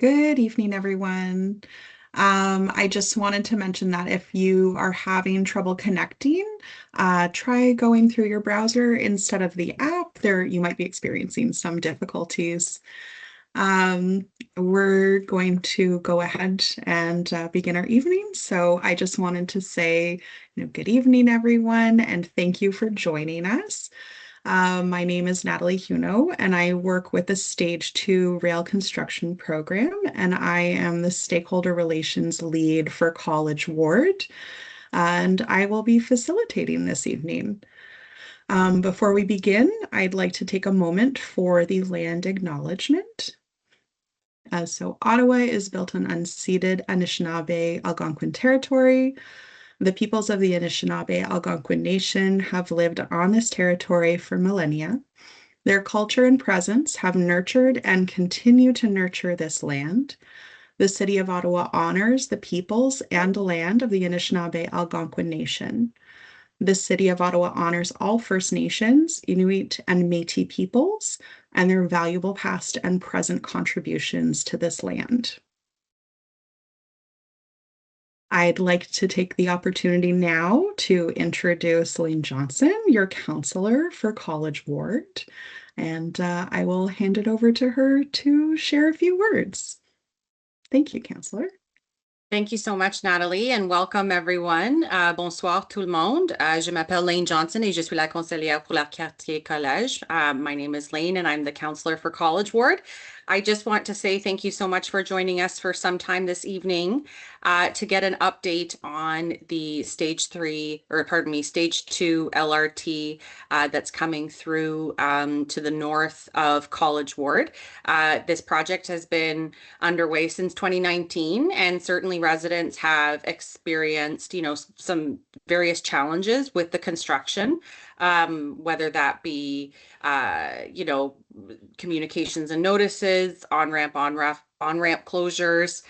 Good evening, everyone. I just wanted to mention that if you are having trouble connecting, try going through your browser instead of the app. There, you might be experiencing some difficulties. Um, we're going to go ahead and begin our evening. So I just wanted to say, good evening, everyone, and thank you for joining us. My name is Natalie Huno, and I work with the Stage 2 Rail Construction Program, and I am the Stakeholder Relations Lead for College Ward, and I will be facilitating this evening. Before we begin, I'd like to take a moment for the land acknowledgement. So Ottawa is built on unceded Anishinaabe Algonquin territory. The peoples of the Anishinaabe Algonquin Nation have lived on this territory for millennia. Their culture and presence have nurtured and continue to nurture this land. The City of Ottawa honors the peoples and land of the Anishinaabe Algonquin Nation. The City of Ottawa honors all First Nations, Inuit, and Métis peoples, and their valuable past and present contributions to this land. I'd like to take the opportunity now to introduce Laine Johnson, your counselor for College Ward, and I will hand it over to her to share a few words. Thank you, counselor. Thank you so much, Natalie, and welcome everyone. Bonsoir tout le monde. Je m'appelle Laine Johnson et je suis la conseillère pour le quartier collège. My name is Laine and I'm the counselor for College Ward. I just want to say thank you so much for joining us for some time this evening to get an update on the Stage 2 LRT that's coming through to the north of College Ward. This project has been underway since 2019, and certainly residents have experienced, some various challenges with the construction, whether that be, communications and notices, on-ramp closures,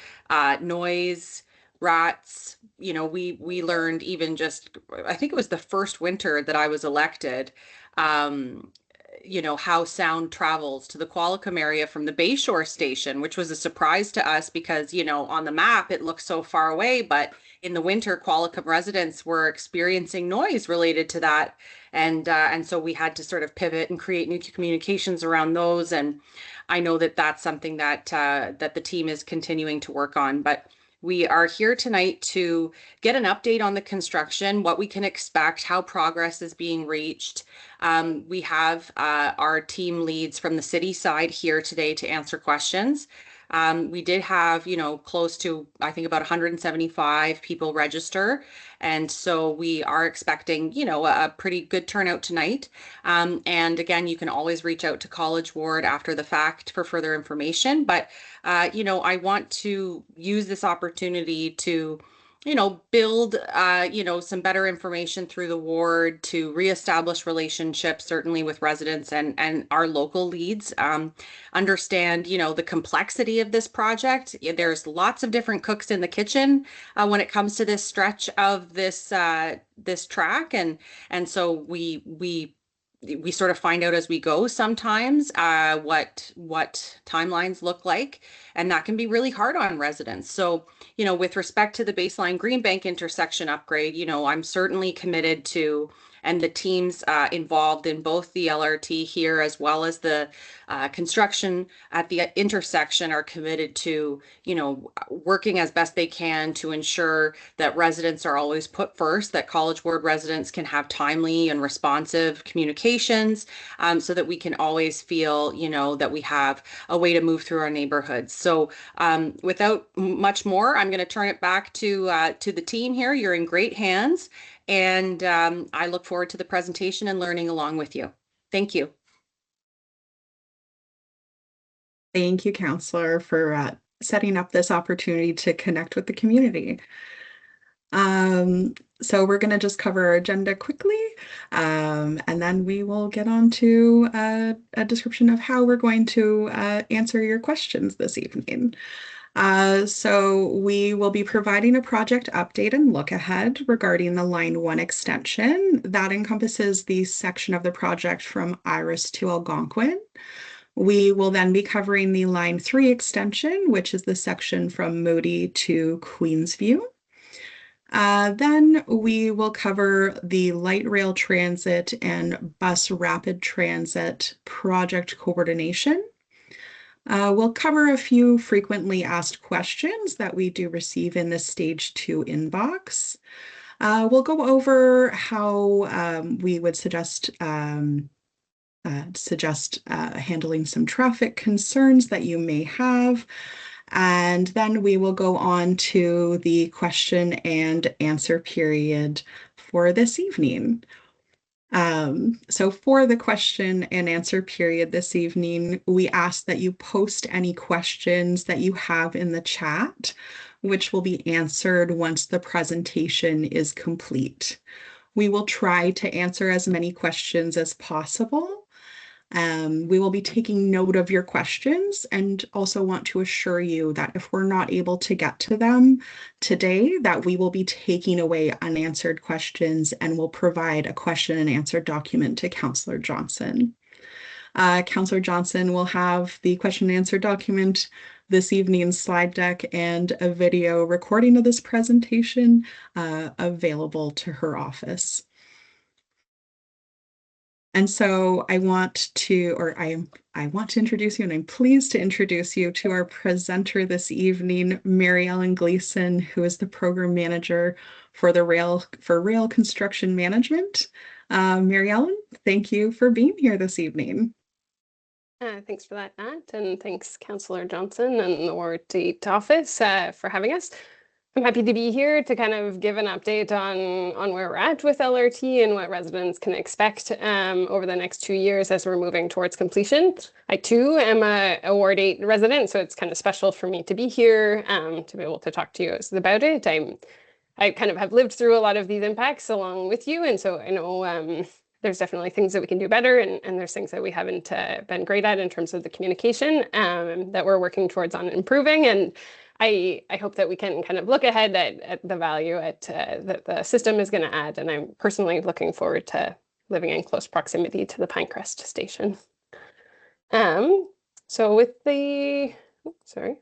noise, rats. We learned even just, I think it was the first winter that I was elected, how sound travels to the Qualicum area from the Bayshore station, which was a surprise to us because, on the map it looks so far away, but in the winter, Qualicum residents were experiencing noise related to that. And so we had to sort of pivot and create new communications around those. And I know that that's something that that the team is continuing to work on. But we are here tonight to get an update on the construction, what we can expect, how progress is being reached. We have our team leads from the city side here today to answer questions. We did have, close to, I think, about 175 people register. And so we are expecting, a pretty good turnout tonight. And again, you can always reach out to College Ward after the fact for further information. But, I want to use this opportunity to build, some better information through the ward to reestablish relationships, certainly with residents and our local leads, understand, the complexity of this project. There's lots of different cooks in the kitchen when it comes to this stretch of this track. And so we sort of find out as we go sometimes what timelines look like, and that can be really hard on residents. So, with respect to the baseline Greenbank intersection upgrade, I'm certainly committed to, and the teams involved in both the LRT here as well as the construction at the intersection are committed to, working as best they can to ensure that residents are always put first, that College Ward residents can have timely and responsive communications, so that we can always feel, that we have a way to move through our neighborhoods. So without much more, I'm going to turn it back to the team here. You're in great hands. And I look forward to the presentation and learning along with you. Thank you. Thank you, counselor, for setting up this opportunity to connect with the community. So we're going to just cover our agenda quickly, and then we will get on to a description of how we're going to answer your questions this evening. So we will be providing a project update and look ahead regarding the Line 1 extension. That encompasses the section of the project from Iris to Algonquin. We will then be covering the Line 3 extension, which is the section from Moody to Queensview. Then we will cover the light rail transit and bus rapid transit project coordination. We'll cover a few frequently asked questions that we do receive in the Stage 2 inbox. We'll go over how we would suggest handling some traffic concerns that you may have. And then we will go on to the question and answer period for this evening. So for the question and answer period this evening, we ask that you post any questions that you have in the chat, which will be answered once the presentation is complete. We will try to answer as many questions as possible. We will be taking note of your questions and also want to assure you that if we're not able to get to them today, that we will be taking away unanswered questions and will provide a question and answer document to Councillor Johnson. Councillor Johnson will have the question and answer document, this evening's slide deck, and a video recording of this presentation available to her office. And so I want to introduce you, and I'm pleased to introduce you to our presenter this evening, Mary Ellen Gleason, who is the program manager for rail construction management. Mary Ellen, thank you for being here this evening. Thanks for that, Nat, and thanks, Councillor Johnson and the Ward 8 office for having us. I'm happy to be here to kind of give an update on where we're at with LRT and what residents can expect over the next 2 years as we're moving towards completion. I too am a Ward 8 resident, so it's kind of special for me to be here to be able to talk to you about it. I kind of have lived through a lot of these impacts along with you, and so I know there's definitely things that we can do better, and there's things that we haven't been great at in terms of the communication that we're working towards on improving. And I hope that we can kind of look ahead at the value that the system is going to add. And I'm personally looking forward to living in close proximity to the Pinecrest station. So with the, sorry.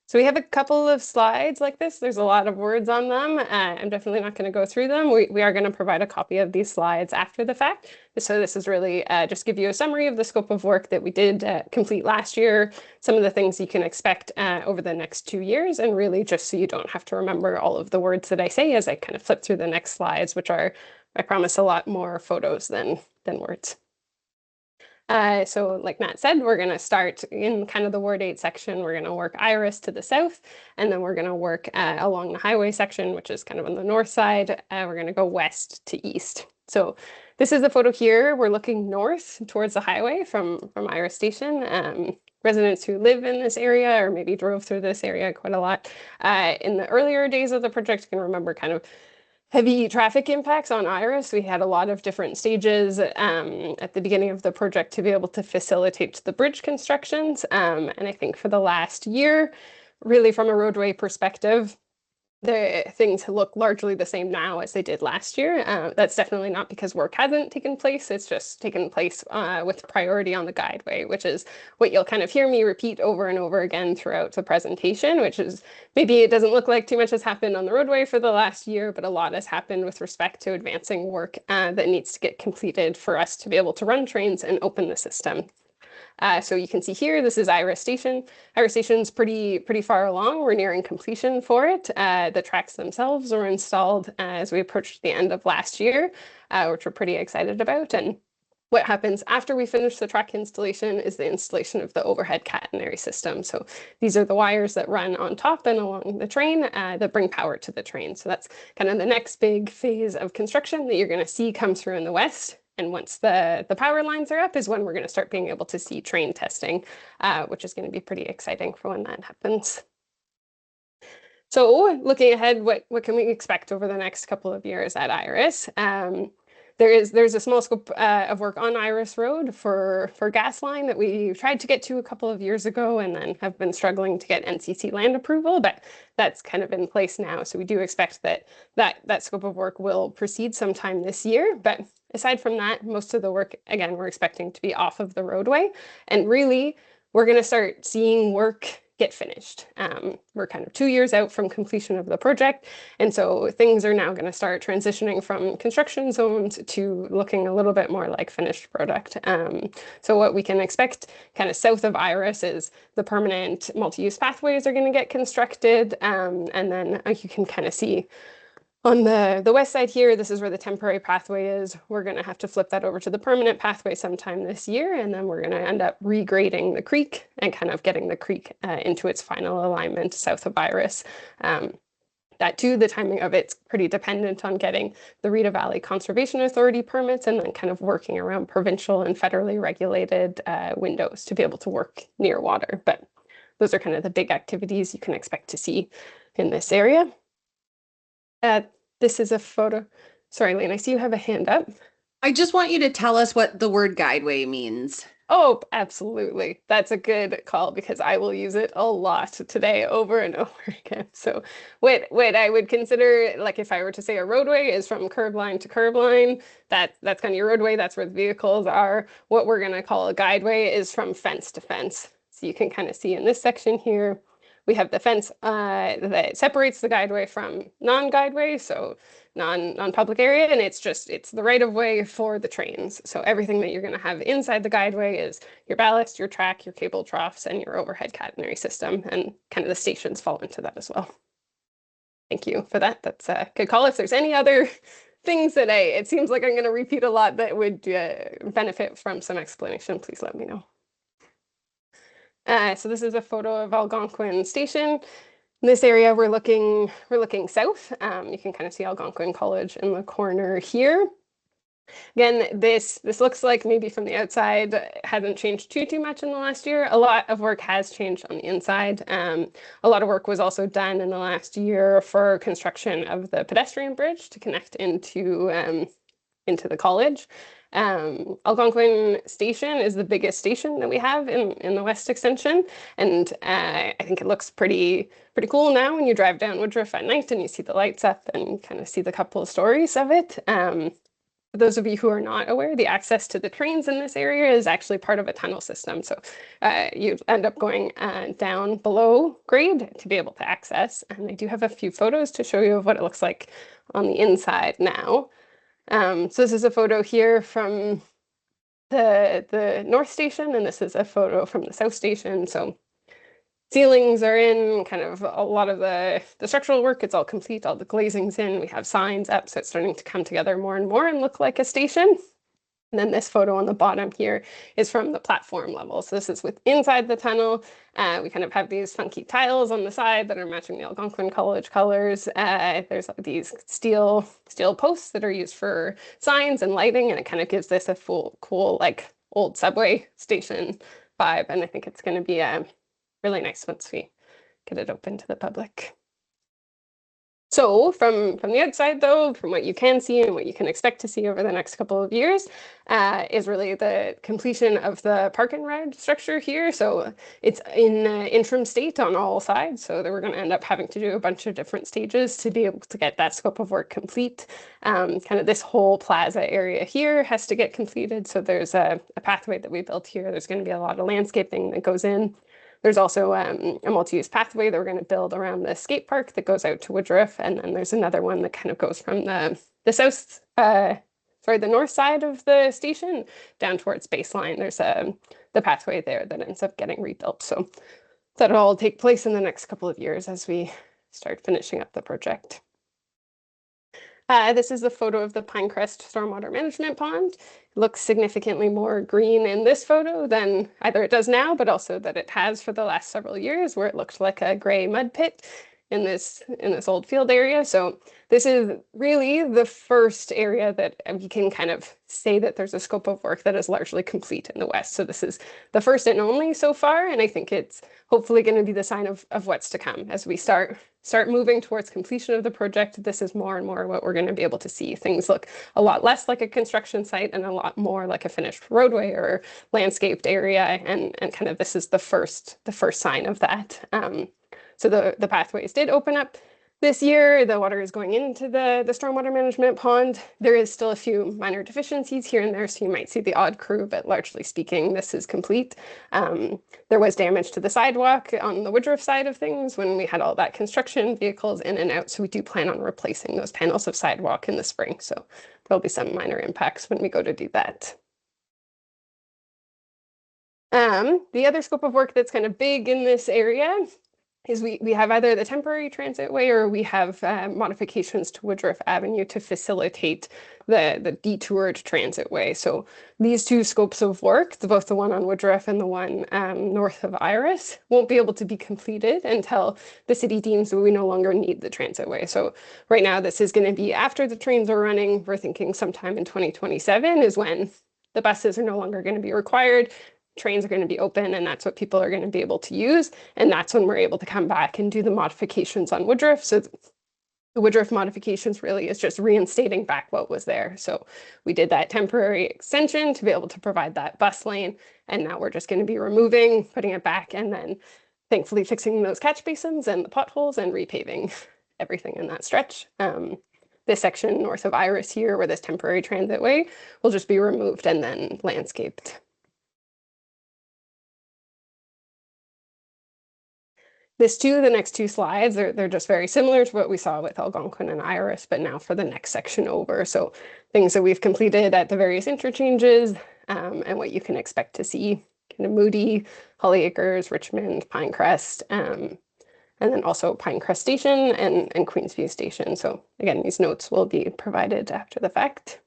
So we have a couple of slides like this. There's a lot of words on them. I'm definitely not going to go through them. We are going to provide a copy of these slides after the fact. So this is really just give you a summary of the scope of work that we did complete last year, some of the things you can expect over the next 2 years, and really just so you don't have to remember all of the words that I say as I kind of flip through the next slides, which are, I promise, a lot more photos than words. So like Matt said, we're going to start in kind of the Ward 8 section. We're going to work Iris to the south, and then we're going to work along the highway section, which is kind of on the north side. We're going to go west to east. So this is the photo here. We're looking north towards the highway from Iris Station. Residents who live in this area or maybe drove through this area quite a lot in the earlier days of the project can remember kind of heavy traffic impacts on Iris. We had a lot of different stages at the beginning of the project to be able to facilitate the bridge constructions. And I think for the last year, really from a roadway perspective, the things look largely the same now as they did last year. That's definitely not because work hasn't taken place. It's just taken place with priority on the guideway, which is what you'll kind of hear me repeat over and over again throughout the presentation, which is maybe it doesn't look like too much has happened on the roadway for the last year, but a lot has happened with respect to advancing work that needs to get completed for us to be able to run trains and open the system. So you can see here, this is Iris Station. Iris Station's pretty far along. We're nearing completion for it. The tracks themselves were installed as we approached the end of last year, which we're pretty excited about. And what happens after we finish the track installation is the installation of the overhead catenary system. So these are the wires that run on top and along the train that bring power to the train. So that's kind of the next big phase of construction that you're going to see come through in the west. And once the power lines are up is when we're going to start being able to see train testing, which is going to be pretty exciting for when that happens. So looking ahead, what can we expect over the next couple of years at Iris? There's a small scope of work on Iris Road for gas line that we tried to get to a couple of years ago and then have been struggling to get NCC land approval, but that's kind of in place now. So we do expect that scope of work will proceed sometime this year. But Aside from that, most of the work, again, we're expecting to be off of the roadway. And really, we're going to start seeing work get finished. We're kind of 2 years out from completion of the project. And so things are now going to start transitioning from construction zones to looking a little bit more like finished product. So what we can expect kind of south of Iris is the permanent multi-use pathways are going to get constructed. And then you can kind of see on the west side here, this is where the temporary pathway is. We're going to have to flip that over to the permanent pathway sometime this year, and then we're going to end up regrading the creek and kind of getting the creek into its final alignment south of Iris. That too, the timing of it's pretty dependent on getting the Rita Valley Conservation Authority permits and then kind of working around provincial and federally regulated windows to be able to work near water. But those are kind of the big activities you can expect to see in this area. This is a photo. Sorry, Laine, I see you have a hand up. I just want you to tell us what the word guideway means. Oh, absolutely. That's a good call because I will use it a lot today over and over again. So what I would consider, like if I were to say a roadway is from curb line to curb line, that's kind of your roadway, that's where the vehicles are. What we're going to call a guideway is from fence to fence. So you can kind of see in this section here, we have the fence that separates the guideway from non-guideway, so non-public area, and it's the right of way for the trains. So everything that you're going to have inside the guideway is your ballast, your track, your cable troughs, and your overhead catenary system, and kind of the stations fall into that as well. Thank you for that. That's a good call. If there's any other things that it seems like I'm going to repeat a lot that would benefit from some explanation, please let me know. So this is a photo of Algonquin Station. In this area, we're looking south. You can kind of see Algonquin College in the corner here. Again, this looks like maybe from the outside it hasn't changed too much in the last year. A lot of work has changed on the inside. A lot of work was also done in the last year for construction of the pedestrian bridge to connect into the college. Algonquin Station is the biggest station that we have in the West Extension, and I think it looks pretty cool now when you drive down Woodruff at night and you see the lights up and you kind of see the couple of stories of it. For those of you who are not aware, the access to the trains in this area is actually part of a tunnel system, so you end up going down below grade to be able to access, and I do have a few photos to show you of what it looks like on the inside now. So this is a photo here from the North Station, and this is a photo from the South Station. So ceilings are in, kind of a lot of the structural work, it's all complete, all the glazing's in, we have signs up, so it's starting to come together more and more and look like a station. And then this photo on the bottom here is from the platform level. So this is inside the tunnel. We kind of have these funky tiles on the side that are matching the Algonquin College colors. There's these steel posts that are used for signs and lighting, and it kind of gives this a cool, like old subway station vibe. And I think it's going to be really nice once we get it open to the public. So from the outside, though, from what you can see and what you can expect to see over the next couple of years, is really the completion of the park and ride structure here. So it's in interim state on all sides. So that we're going to end up having to do a bunch of different stages to be able to get that scope of work complete. Kind of this whole plaza area here has to get completed. So there's a pathway that we built here. There's going to be a lot of landscaping that goes in. There's also a multi-use pathway that we're going to build around the skate park that goes out to Woodruff, and then there's another one that kind of goes from the north side of the station down towards Baseline. There's the pathway there that ends up getting rebuilt. So that'll all take place in the next couple of years as we start finishing up the project. This is a photo of the Pinecrest Stormwater Management Pond. It looks significantly more green in this photo than either it does now, but also that it has for the last several years, where it looked like a gray mud pit in this old field area. So this is really the first area that we can kind of say that there's a scope of work that is largely complete in the West. So this is the first and only so far, and I think it's hopefully going to be the sign of what's to come as we start moving towards completion of the project. This is more and more what we're going to be able to see. Things look a lot less like a construction site and a lot more like a finished roadway or landscaped area, and kind of this is the first sign of that. So the pathways did open up This year, the water is going into the stormwater management pond. There is still a few minor deficiencies here and there, so you might see the odd crew, but largely speaking, this is complete. There was damage to the sidewalk on the Woodruff side of things when we had all that construction vehicles in and out, so we do plan on replacing those panels of sidewalk in the spring, so there'll be some minor impacts when we go to do that. The other scope of work that's kind of big in this area is we have either the temporary transit way or we have modifications to Woodruff Avenue to facilitate the detoured transit way. So these two scopes of work, both the one on Woodruff and the one north of Iris, won't be able to be completed until the city deems that we no longer need the transit way. So right now this is going to be after the trains are running. We're thinking sometime in 2027 is when the buses are no longer going to be required. Trains are going to be open, and that's what people are going to be able to use. And that's when we're able to come back and do the modifications on Woodruff. So the Woodruff modifications really is just reinstating back what was there. So we did that temporary extension to be able to provide that bus lane. And now we're just going to be removing, putting it back, and then thankfully fixing those catch basins and the potholes and repaving everything in that stretch. This section north of Iris here, where this temporary transit way will just be removed and then landscaped. The next two slides, they're just very similar to what we saw with Algonquin and Iris, but now for the next section over. So things that we've completed at the various interchanges and what you can expect to see, kind of Moody, Holly Acres, Richmond, Pinecrest, and then also Pinecrest Station and Queensview Station. So again, these notes will be provided after the fact.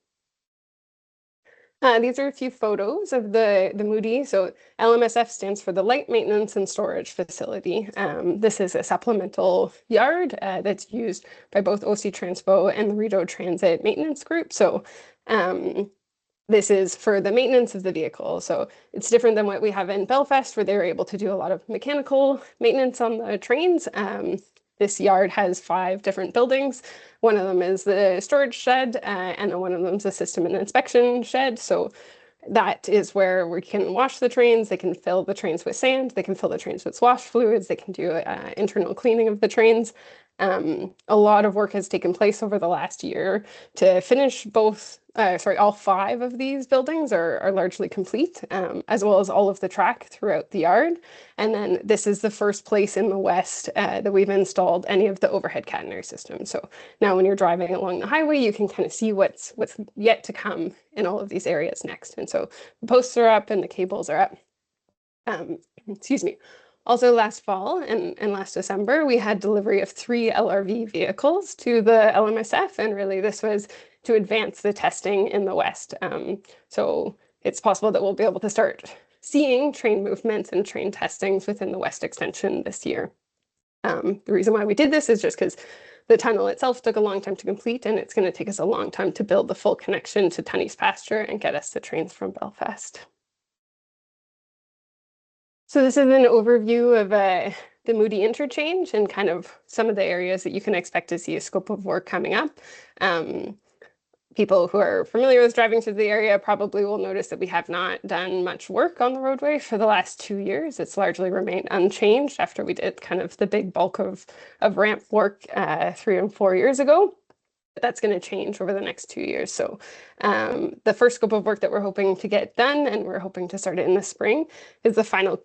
These are a few photos of the Moody. So LMSF stands for the Light Maintenance and Storage Facility. This is a supplemental yard that's used by both OC Transpo and the Rideau Transit Maintenance Group. So this is for the maintenance of the vehicle. So it's different than what we have in Belfast, where they're able to do a lot of mechanical maintenance on the trains. This yard has 5 different buildings. One of them is the storage shed, and then one of them is the system and inspection shed. So that is where we can wash the trains. They can fill the trains with sand. They can fill the trains with swash fluids. They can do internal cleaning of the trains. A lot of work has taken place over the last year to finish all 5 of these buildings are largely complete, as well as all of the track throughout the yard. And then this is the first place in the West that we've installed any of the overhead catenary systems. So now when you're driving along the highway, you can kind of see what's yet to come in all of these areas next. And so the posts are up and the cables are up. Excuse me. Also last fall and last December, we had delivery of 3 LRV vehicles to the LMSF, and really this was to advance the testing in the West. So it's possible that we'll be able to start seeing train movements and train testings within the West Extension this year. The reason why we did this is just because the tunnel itself took a long time to complete, and it's going to take us a long time to build the full connection to Tunney's Pasture and get us the trains from Belfast. So this is an overview of the Moody interchange and kind of some of the areas that you can expect to see a scope of work coming up. People who are familiar with driving through the area probably will notice that we have not done much work on the roadway for the last 2 years. It's largely remained unchanged after we did kind of the big bulk of ramp work 3 and 4 years ago. That's going to change over the next 2 years. So the first scope of work that we're hoping to get done, and we're hoping to start it in the spring, is the final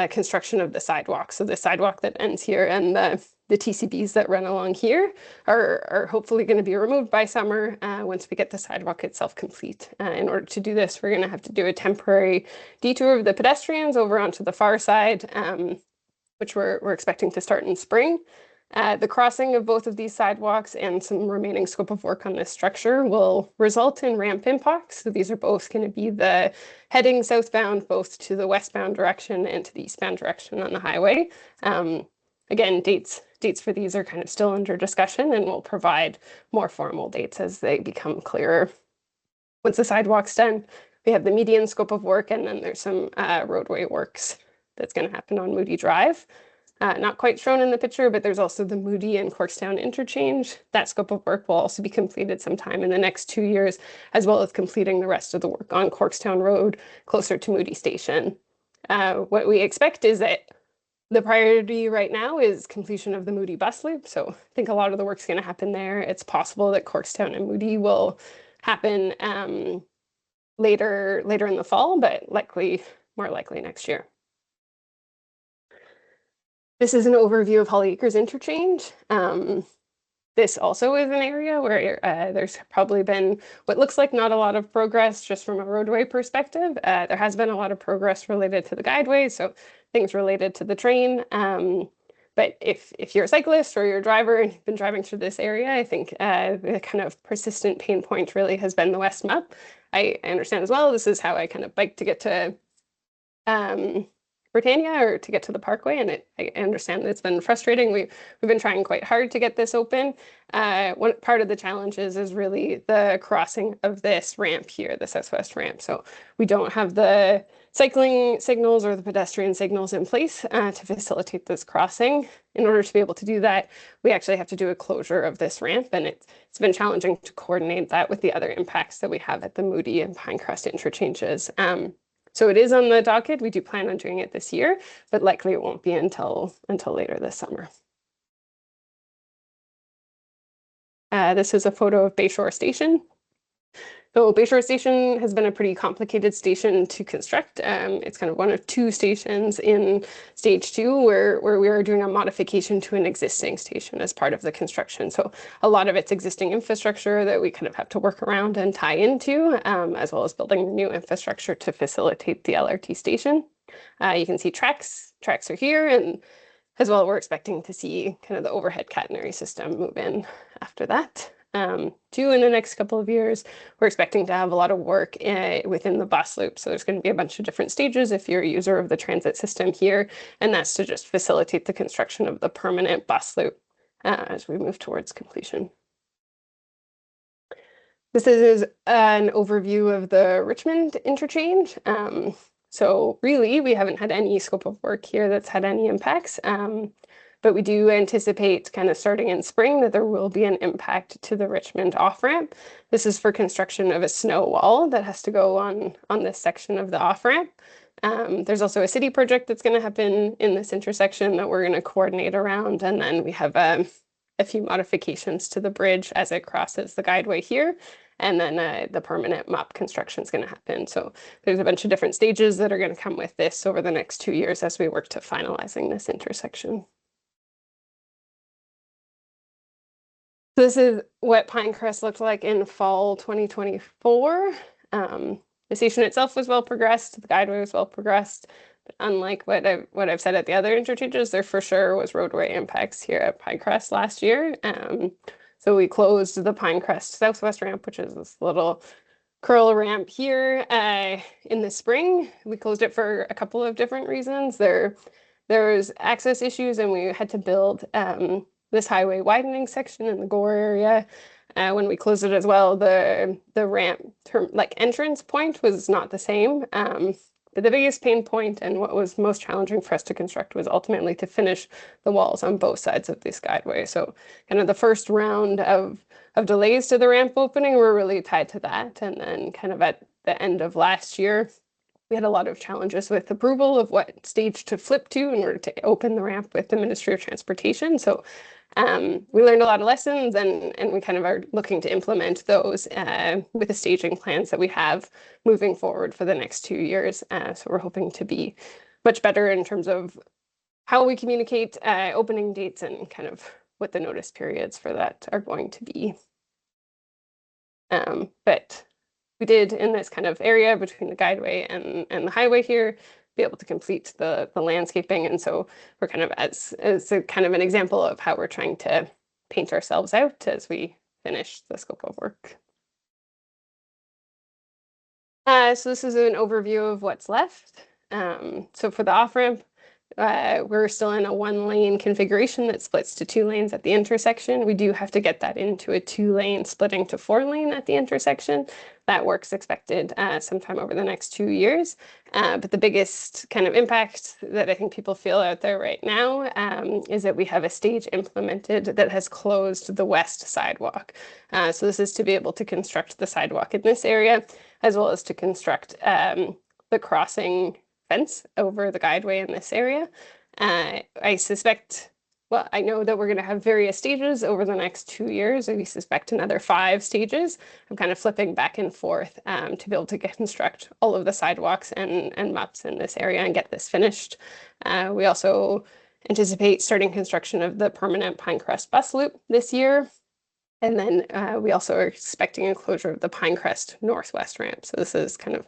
construction of the sidewalk. So the sidewalk that ends here and the TCBs that run along here are hopefully going to be removed by summer once we get the sidewalk itself complete. In order to do this, we're going to have to do a temporary detour of the pedestrians over onto the far side, which we're expecting to start in spring. The crossing of both of these sidewalks and some remaining scope of work on this structure will result in ramp impacts. So these are both going to be the heading southbound, both to the westbound direction and to the eastbound direction on the highway. Again, dates for these are kind of still under discussion, and we'll provide more formal dates as they become clearer. Once the sidewalk's done, we have the median scope of work, and then there's some roadway works that's going to happen on Moody Drive. Not quite shown in the picture, but there's also the Moody and Corkstown interchange. That scope of work will also be completed sometime in the next 2 years, as well as completing the rest of the work on Corkstown Road closer to Moody Station. What we expect is that The priority right now is completion of the Moody bus loop. So I think a lot of the work's going to happen there. It's possible that Corkstown and Moody will happen later in the fall, but more likely next year. This is an overview of Holly Acres Interchange. This also is an area where there's probably been what looks like not a lot of progress just from a roadway perspective. There has been a lot of progress related to the guideway, so things related to the train. But if you're a cyclist or you're a driver and you've been driving through this area, I think the kind of persistent pain point really has been the West Mup. I understand as well, this is how I kind of bike to get to Britannia or to get to the Parkway, and I understand that it's been frustrating. We've been trying quite hard to get this open. One part of the challenge is really the crossing of this ramp here, the southwest ramp. So we don't have the cycling signals or the pedestrian signals in place to facilitate this crossing. In order to be able to do that, we actually have to do a closure of this ramp, and it's been challenging to coordinate that with the other impacts that we have at the Moody and Pinecrest interchanges. So it is on the docket. We do plan on doing it this year, but likely it won't be until later this summer. This is a photo of Bayshore Station. So Bayshore Station has been a pretty complicated station to construct. It's kind of one of two stations in stage 2 where we are doing a modification to an existing station as part of the construction. So a lot of it's existing infrastructure that we kind of have to work around and tie into, as well as building new infrastructure to facilitate the LRT station. You can see tracks are here, and as well, we're expecting to see kind of the overhead catenary system move in after that. Too, in the next couple of years, we're expecting to have a lot of work within the bus loop. So there's going to be a bunch of different stages if you're a user of the transit system here, and that's to just facilitate the construction of the permanent bus loop as we move towards completion. This is an overview of the Richmond interchange. So really, we haven't had any scope of work here that's had any impacts. But we do anticipate kind of starting in spring that there will be an impact to the Richmond off-ramp. This is for construction of a snow wall that has to go on this section of the off-ramp. There's also a city project that's going to happen in this intersection that we're going to coordinate around. And then we have a few modifications to the bridge as it crosses the guideway here. And then the permanent MOP construction is going to happen. So there's a bunch of different stages that are going to come with this over the next 2 years as we work to finalizing this intersection. So this is what Pinecrest looked like in fall 2024. The station itself was well progressed, the guideway was well progressed, but unlike what I've said at the other interchanges, there for sure was roadway impacts here at Pinecrest last year. So we closed the Pinecrest Southwest ramp, which is this little curl ramp here in the spring. We closed it for a couple of different reasons. There was access issues, and we had to build this highway widening section in the Gore area. When we closed it as well, the ramp entrance point was not the same. But the biggest pain point and what was most challenging for us to construct was ultimately to finish the walls on both sides of this guideway. So kind of the first round of delays to the ramp opening were really tied to that. And then kind of at the end of last year, we had a lot of challenges with approval of what stage to flip to in order to open the ramp with the Ministry of Transportation. So we learned a lot of lessons, and we kind of are looking to implement those with the staging plans that we have moving forward for the next 2 years. So we're hoping to be much better in terms of how we communicate opening dates and kind of what the notice periods for that are going to be. But we did, in this kind of area between the guideway and the highway here, be able to complete the landscaping. And so we're kind of as a kind of an example of how we're trying to paint ourselves out as we finish the scope of work. So this is an overview of what's left. So for the off-ramp, we're still in a 1-lane configuration that splits to 2 lanes at the intersection. We do have to get that into a 2-lane splitting to 4-lane at the intersection. That work's expected sometime over the next 2 years. But the biggest kind of impact that I think people feel out there right now is that we have a stage implemented that has closed the west sidewalk. So this is to be able to construct the sidewalk in this area, as well as to construct the crossing fence over the guideway in this area. I suspect, well, I know that we're going to have various stages over the next 2 years. We suspect another 5 stages. I'm kind of flipping back and forth to be able to construct all of the sidewalks and MUPs in this area and get this finished. We also anticipate starting construction of the permanent Pinecrest bus loop this year. And then we also are expecting a closure of the Pinecrest northwest ramp. So this is kind of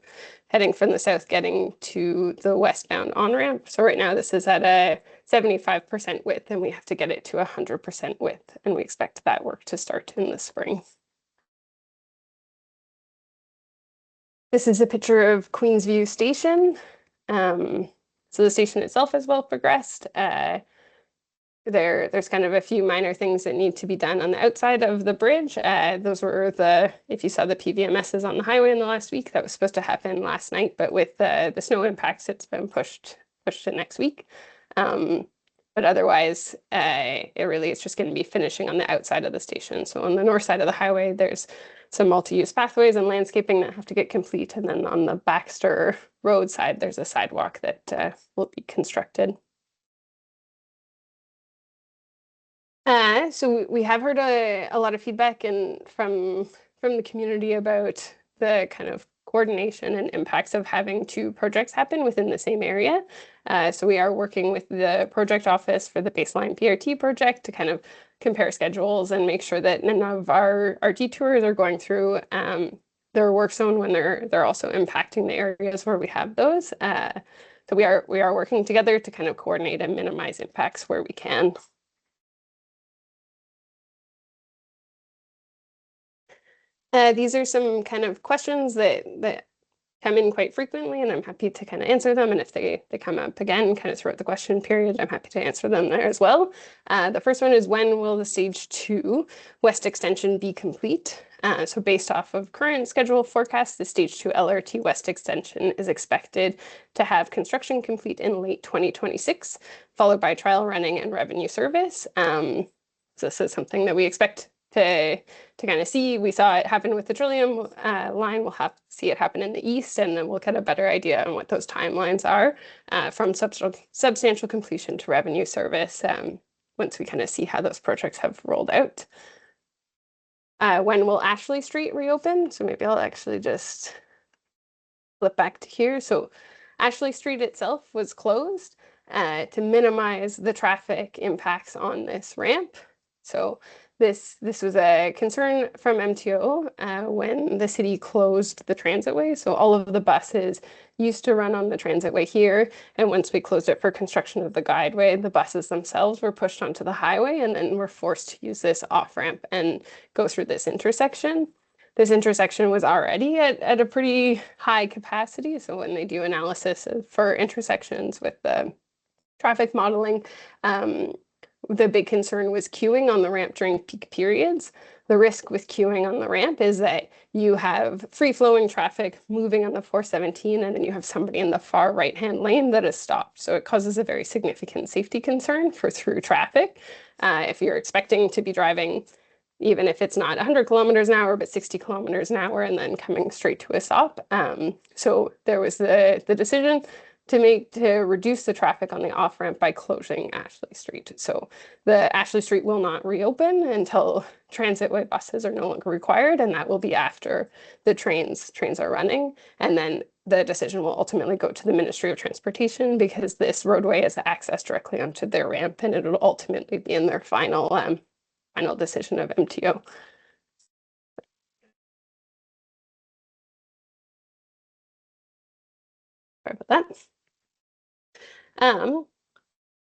heading from the south, getting to the westbound on-ramp. So right now this is at a 75% width and we have to get it to 100% width. And we expect that work to start in the spring. This is a picture of Queensview Station. So the station itself is well progressed. There's kind of a few minor things that need to be done on the outside of the bridge. Those were if you saw the PVMSs on the highway in the last week, that was supposed to happen last night, but with the snow impacts, it's been pushed to next week. But otherwise, it really is just going to be finishing on the outside of the station. So on the north side of the highway, there's some multi-use pathways and landscaping that have to get complete. And then on the Baxter Road side, there's a sidewalk that will be constructed. So we have heard a lot of feedback from the community about the kind of coordination and impacts of having 2 projects happen within the same area. So we are working with the project office for the baseline PRT project to kind of compare schedules and make sure that none of our detours are going through their work zone when they're also impacting the areas where we have those. So we are working together to kind of coordinate and minimize impacts where we can. These are some kind of questions that come in quite frequently, and I'm happy to kind of answer them. And if they come up again, kind of throughout the question period, I'm happy to answer them there as well. The first one is, when will the Stage 2 West Extension be complete? So based off of current schedule forecasts, the Stage 2 LRT West Extension is expected to have construction complete in late 2026, followed by trial running and revenue service. So this is something that we expect to kind of see. We saw it happen with the Trillium line. We'll have to see it happen in the east, and then we'll get a better idea on what those timelines are from substantial completion to revenue service once we kind of see how those projects have rolled out. When will Ashley Street reopen? So maybe I'll actually just flip back to here. So Ashley Street itself was closed to minimize the traffic impacts on this ramp. So this was a concern from MTO when the city closed the transitway. So all of the buses used to run on the transitway here. And once we closed it for construction of the guideway, the buses themselves were pushed onto the highway and then were forced to use this off-ramp and go through this intersection. This intersection was already at a pretty high capacity. So when they do analysis for intersections with the traffic modeling, the big concern was queuing on the ramp during peak periods. The risk with queuing on the ramp is that you have free-flowing traffic moving on the 417, and then you have somebody in the far right-hand lane that is stopped. So it causes a very significant safety concern for through traffic. If you're expecting to be driving, even if it's not 100 kilometers an hour, but 60 kilometers an hour, and then coming straight to a stop. So there was the decision to reduce the traffic on the off-ramp by closing Ashley Street. So the Ashley Street will not reopen until transitway buses are no longer required, and that will be after the trains are running. And then the decision will ultimately go to the Ministry of Transportation, because this roadway is accessed directly onto their ramp, and it'll ultimately be in their final decision of MTO. Sorry about that.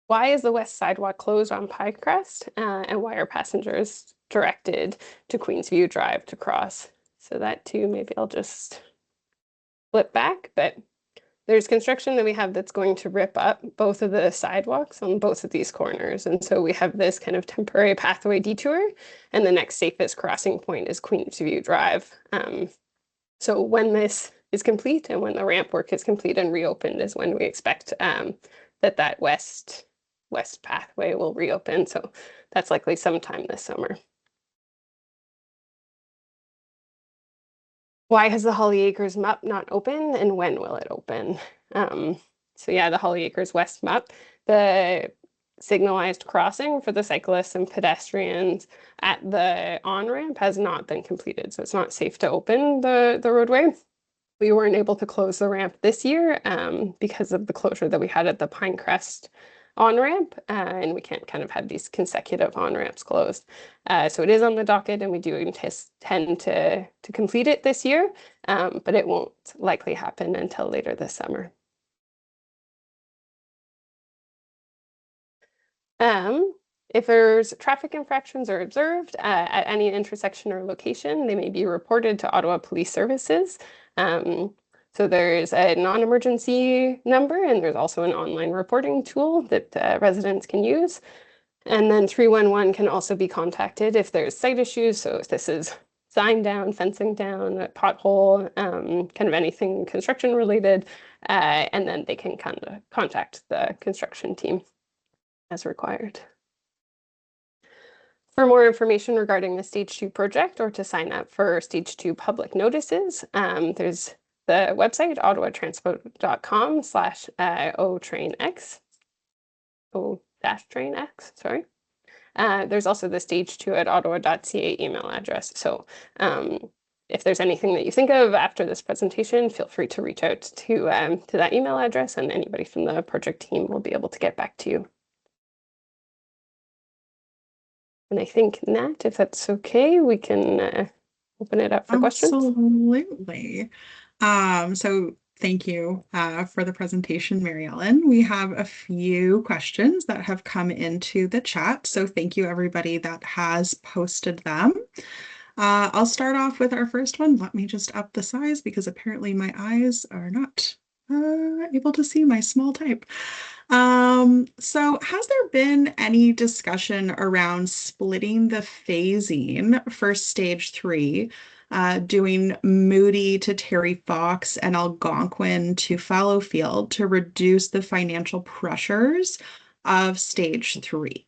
Why is the west sidewalk closed on Pinecrest, and why are passengers directed to Queensview Drive to cross? So that too, maybe I'll just flip back, but there's construction that we have that's going to rip up both of the sidewalks on both of these corners. And so we have this kind of temporary pathway detour, and the next safest crossing point is Queensview Drive. So when this is complete and when the ramp work is complete and reopened is when we expect that west pathway will reopen. So that's likely sometime this summer. Why has the Holly Acres MUP not open, and when will it open? So yeah, the Holly Acres West MUP, the signalized crossing for the cyclists and pedestrians at the on-ramp has not been completed. So it's not safe to open the roadway. We weren't able to close the ramp this year because of the closure that we had at the Pinecrest on-ramp, and we can't kind of have these consecutive on-ramps closed. So it is on the docket, and we do intend to complete it this year, but it won't likely happen until later this summer. If there's traffic infractions are observed at any intersection or location, they may be reported to Ottawa Police Services. So there's a non-emergency number, and there's also an online reporting tool that residents can use. And then 311 can also be contacted if there's site issues. So if this is sign down, fencing down, a pothole, kind of anything construction related, and then they can kind of contact the construction team as required. For more information regarding the Stage 2 project or to sign up for Stage 2 public notices, there's the website ottawatranspo.com/O-trainx, O-trainx, sorry. There's also the stage2@ottawa.ca email address. So if there's anything that you think of after this presentation, feel free to reach out to that email address, and anybody from the project team will be able to get back to you. And I think, Nat, if that's okay, we can open it up for questions. Absolutely. So thank you for the presentation, Mary Ellen. We have a few questions that have come into the chat. So thank you, everybody that has posted them. I'll start off with our first one. Let me just up the size because apparently my eyes are not able to see my small type. So has there been any discussion around splitting the phasing for Stage 3, doing Moody to Terry Fox and Algonquin to Fallowfield to reduce the financial pressures of Stage 3?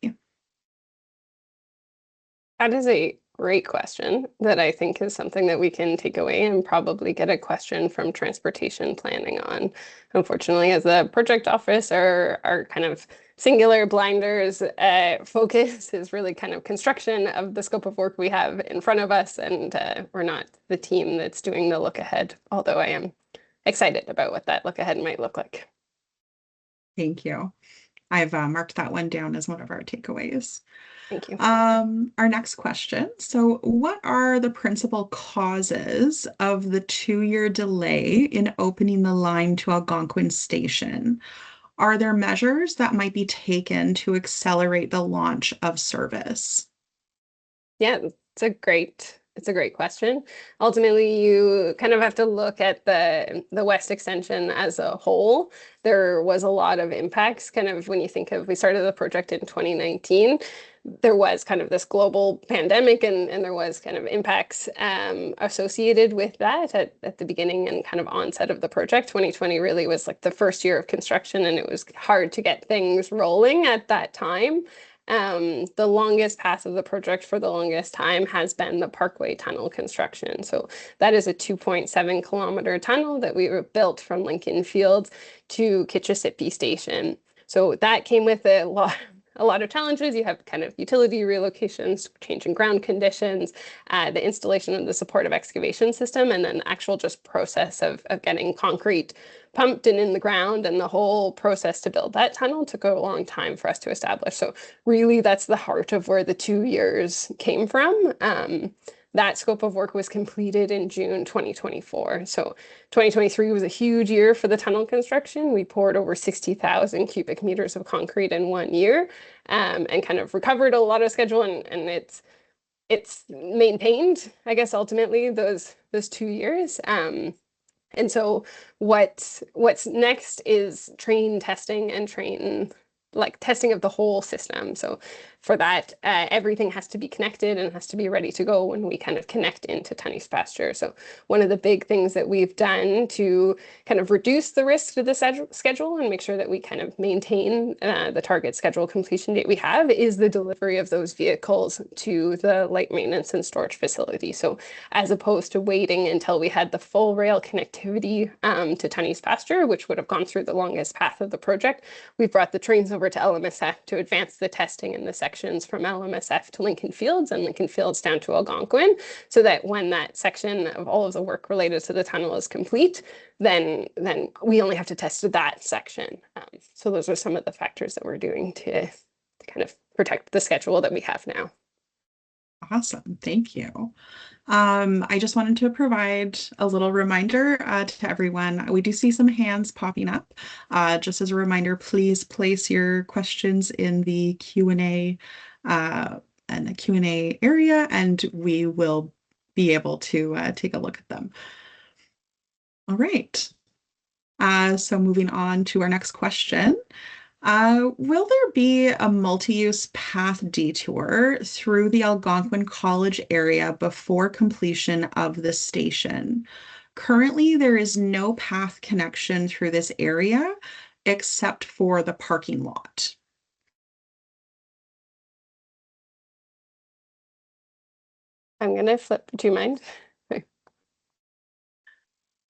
That is a great question that I think is something that we can take away and probably get a question from transportation planning on. Unfortunately, as a project office, our kind of singular blinders focus is really kind of construction of the scope of work we have in front of us, and we're not the team that's doing the look ahead, although I am excited about what that look ahead might look like. Thank you. I've marked that one down as one of our takeaways. Thank you. Our next question. So what are the principal causes of the 2-year delay in opening the line to Algonquin Station? Are there measures that might be taken to accelerate the launch of service? Yeah, it's a great question. Ultimately, you kind of have to look at the West Extension as a whole. There was a lot of impacts. Kind of when you think of, we started the project in 2019. There was kind of this global pandemic, and there was kind of impacts associated with that at the beginning and kind of onset of the project. 2020 really was like the first year of construction, and it was hard to get things rolling at that time. The longest path of the project for the longest time has been the Parkway Tunnel construction. So that is a 2.7 kilometer tunnel that we built from Lincoln Fields to Kitchissippi Station. So that came with a lot of challenges. You have kind of utility relocations, changing ground conditions, the installation of the supportive excavation system, and then actual just process of getting concrete pumped and in the ground, and the whole process to build that tunnel took a long time for us to establish. So really that's the heart of where the 2 years came from. That scope of work was completed in June 2024. So 2023 was a huge year for the tunnel construction. We poured over 60,000 cubic meters of concrete in 1 year, and kind of recovered a lot of schedule, and it's maintained, I guess, ultimately those 2 years. And so what's next is train testing and testing of the whole system. So for that, everything has to be connected and has to be ready to go when we kind of connect into Tunney's pasture. So one of the big things that we've done to kind of reduce the risk to the schedule and make sure that we kind of maintain the target schedule completion date we have is the delivery of those vehicles to the light maintenance and storage facility. So as opposed to waiting until we had the full rail connectivity to Tunney's pasture, which would have gone through the longest path of the project, we've brought the trains over to LMSF to advance the testing in the sections from LMSF to Lincoln Fields and Lincoln Fields down to Algonquin, so that when that section of all of the work related to the tunnel is complete, then we only have to test that section. So those are some of the factors that we're doing to kind of protect the schedule that we have now. Awesome, thank you. I just wanted to provide a little reminder to everyone. We do see some hands popping up. Just as a reminder, please place your questions in the Q&A area, and we will be able to take a look at them. All right. So moving on to our next question. Will there be a multi-use path detour through the Algonquin College area before completion of the station? Currently, there is no path connection through this area except for the parking lot. I'm going to flip. Do you mind?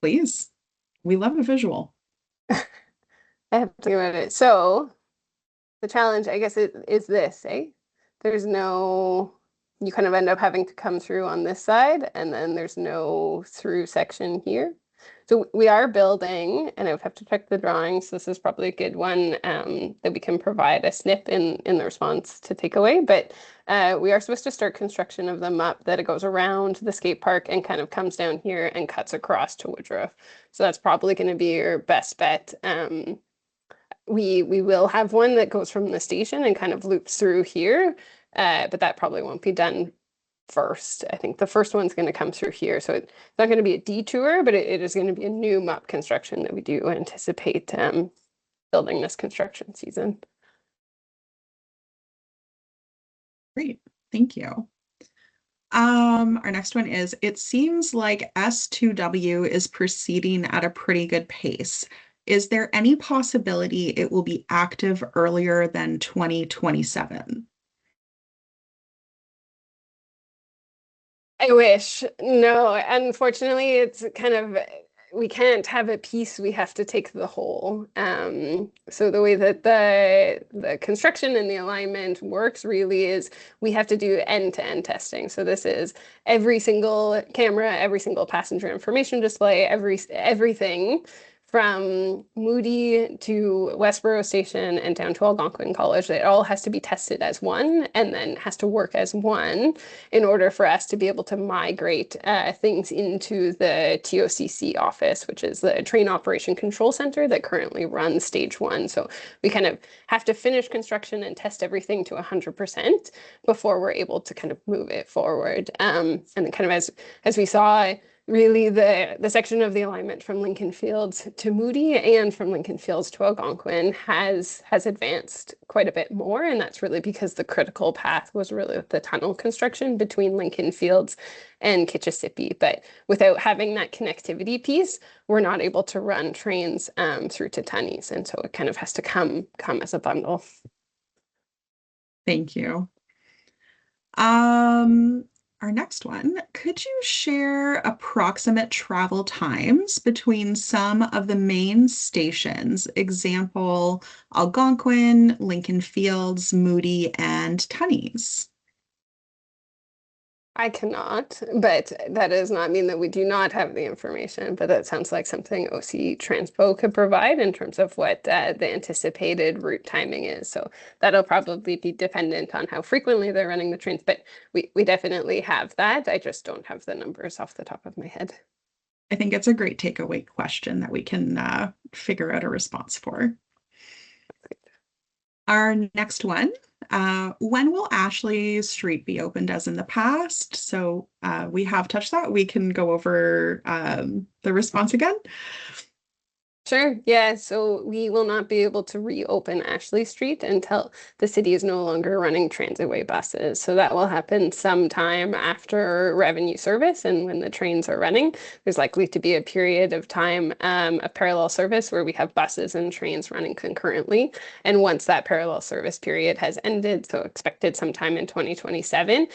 Please. We love a visual. I have to think about it. So the challenge, I guess, is this, eh? There's no, you kind of end up having to come through on this side, and then there's no through section here. So we are building, and I would have to check the drawings. This is probably a good one that we can provide a snip in the response to take away. But we are supposed to start construction of the MUP that it goes around the skate park and kind of comes down here and cuts across to Woodruff. So that's probably going to be your best bet. We will have one that goes from the station and kind of loops through here, but that probably won't be done first. I think the first one's going to come through here. So it's not going to be a detour, but it is going to be a new MUP construction that we do anticipate building this construction season. Great, thank you. Our next one is, it seems like S2W is proceeding at a pretty good pace. Is there any possibility it will be active earlier than 2027? I wish. No, unfortunately, it's kind of, we can't have a piece, we have to take the whole. So the way that the construction and the alignment works really is we have to do end-to-end testing. So this is every single camera, every single passenger information display, everything from Moody to Westboro Station and down to Algonquin College. It all has to be tested as one and then has to work as one in order for us to be able to migrate things into the TOCC office, which is the Train Operation Control Center that currently runs stage 1. So we kind of have to finish construction and test everything to 100% before we're able to kind of move it forward. And then kind of as we saw, really the section of the alignment from Lincoln Fields to Moody and from Lincoln Fields to Algonquin has advanced quite a bit more, and that's really because the critical path was really the tunnel construction between Lincoln Fields and Kitchissippi. But without having that connectivity piece, we're not able to run trains through to Tunney's, and so it kind of has to come as a bundle. Thank you. Our next one, could you share approximate travel times between some of the main stations, example, Algonquin, Lincoln Fields, Moody, and Tunney's? I cannot, but that does not mean that we do not have the information, but that sounds like something OC Transpo could provide in terms of what the anticipated route timing is. So that'll probably be dependent on how frequently they're running the trains, but we definitely have that. I just don't have the numbers off the top of my head. I think it's a great takeaway question that we can figure out a response for. Our next one, when will Ashley Street be opened as in the past? So we have touched that. We can go over the response again. Sure. Yeah. So we will not be able to reopen Ashley Street until the city is no longer running transitway buses. So that will happen sometime after revenue service. And when the trains are running, there's likely to be a period of time of parallel service where we have buses and trains running concurrently. And once that parallel service period has ended, so expected sometime in 2027,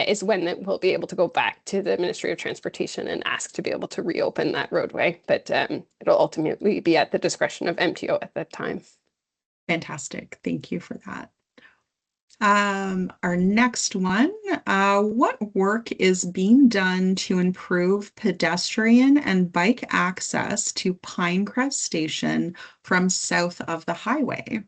is when we'll be able to go back to the Ministry of Transportation and ask to be able to reopen that roadway. But it'll ultimately be at the discretion of MTO at that time. Fantastic. Thank you for that. Our next one, what work is being done to improve pedestrian and bike access to Pinecrest Station from south of the highway?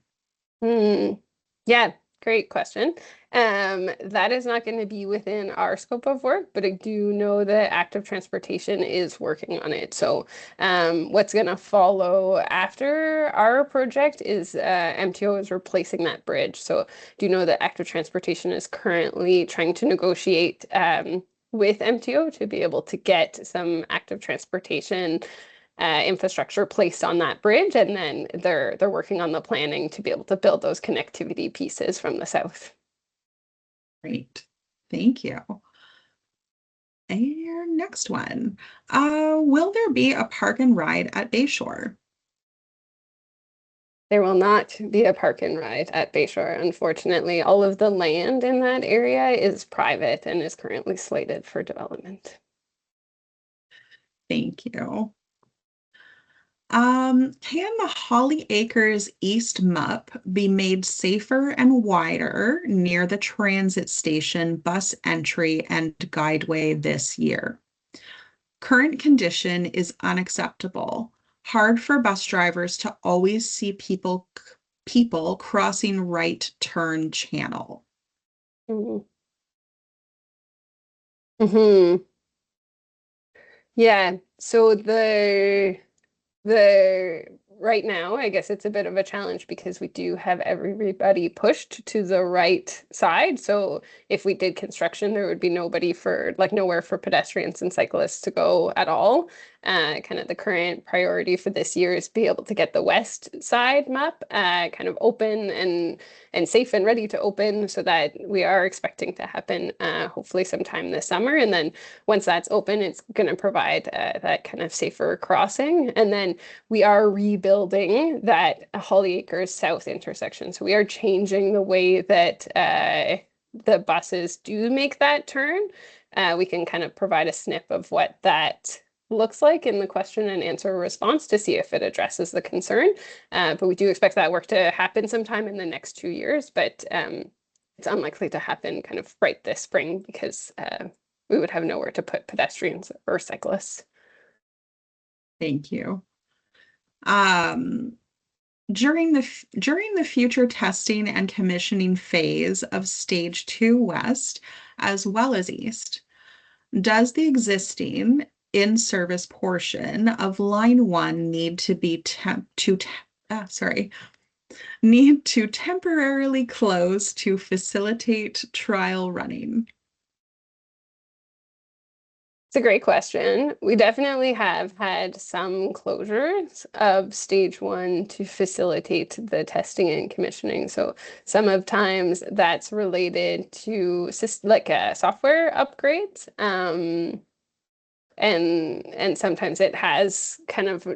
Yeah, great question. That is not going to be within our scope of work, but I do know that Active Transportation is working on it. So what's going to follow after our project is MTO is replacing that bridge. So do you know that Active Transportation is currently trying to negotiate with MTO to be able to get some active transportation infrastructure placed on that bridge, and then they're working on the planning to be able to build those connectivity pieces from the south. Great. Thank you. And your next one, will there be a park and ride at Bayshore? There will not be a park and ride at Bayshore. Unfortunately, all of the land in that area is private and is currently slated for development. Thank you. Can the Holly Acres East MUP be made safer and wider near the transit station bus entry and guideway this year? Current condition is unacceptable. Hard for bus drivers to always see people crossing right turn channel. Mm-hmm. Mm-hmm. Yeah, so the right now, I guess it's a bit of a challenge because we do have everybody pushed to the right side. So if we did construction, there would be nowhere for pedestrians and cyclists to go at all. Kind of the current priority for this year is be able to get the west side map kind of open and safe and ready to open, so that we are expecting to happen hopefully sometime this summer. And then once that's open, it's going to provide that kind of safer crossing. And then we are rebuilding that Holly Acres South intersection. So we are changing the way that the buses do make that turn. We can kind of provide a snip of what that looks like in the question and answer response to see if it addresses the concern. But we do expect that work to happen sometime in the next 2 years, but it's unlikely to happen kind of right this spring because we would have nowhere to put pedestrians or cyclists. Thank you. During the future testing and commissioning phase of Stage 2 West as well as East, does the existing in-service portion of Line 1 need to temporarily close to facilitate trial running? It's a great question. We definitely have had some closures of Stage 1 to facilitate the testing and commissioning. So some of times that's related to software upgrades. And sometimes it has kind of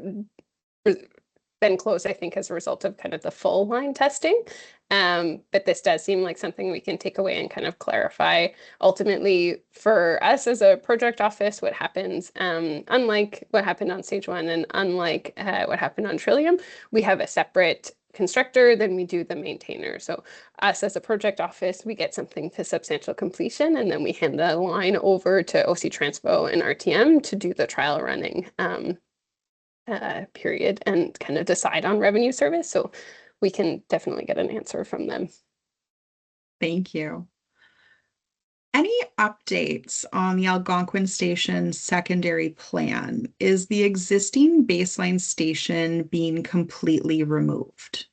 been closed, I think, as a result of kind of the full line testing. But this does seem like something we can take away and kind of clarify. Ultimately, for us as a project office, what happens, unlike what happened on Stage 1 and unlike what happened on Trillium, we have a separate constructor than we do the maintainer. So us as a project office, we get something to substantial completion, and then we hand the line over to OC Transpo and RTM to do the trial running period and kind of decide on revenue service. So we can definitely get an answer from them. Thank you. Any updates on the Algonquin Station secondary plan? Is the existing baseline station being completely removed?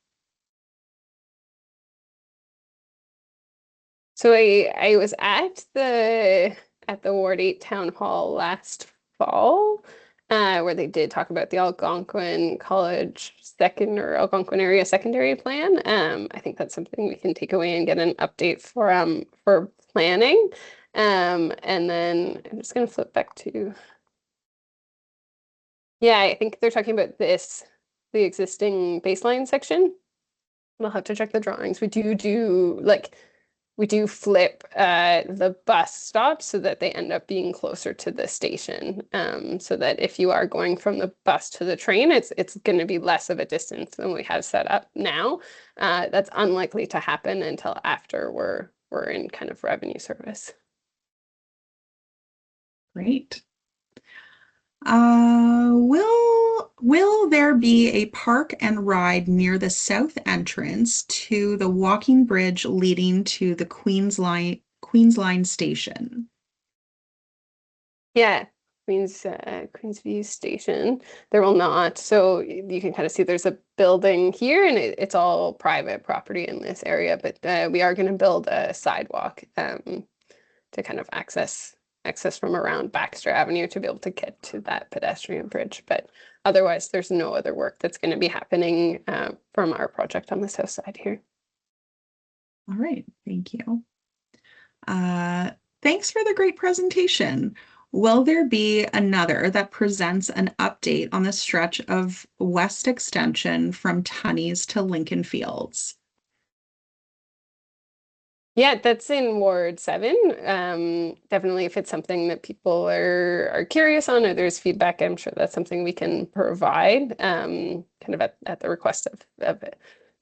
So I was at the Ward 8 town hall last fall, where they did talk about the Algonquin College Algonquin area secondary plan. I think that's something we can take away and get an update for planning. And then I'm just going to flip back to, yeah, I think they're talking about the existing baseline section. We'll have to check the drawings. We do flip the bus stops so that they end up being closer to the station. So that if you are going from the bus to the train, it's going to be less of a distance than we have set up now. That's unlikely to happen until after we're in kind of revenue service. Great. Will there be a park and ride near the south entrance to the walking bridge leading to the Queens Line station? Yeah, Queensview Station. There will not. So you can kind of see there's a building here, and it's all private property in this area. But we are going to build a sidewalk to kind of access from around Baxter Avenue to be able to get to that pedestrian bridge. But otherwise, there's no other work that's going to be happening from our project on the south side here. All right, thank you. Thanks for the great presentation. Will there be another that presents an update on the stretch of West Extension from Tunney's to Lincoln Fields? Yeah, that's in Ward 7. Definitely, if it's something that people are curious on or there's feedback, I'm sure that's something we can provide kind of at the request of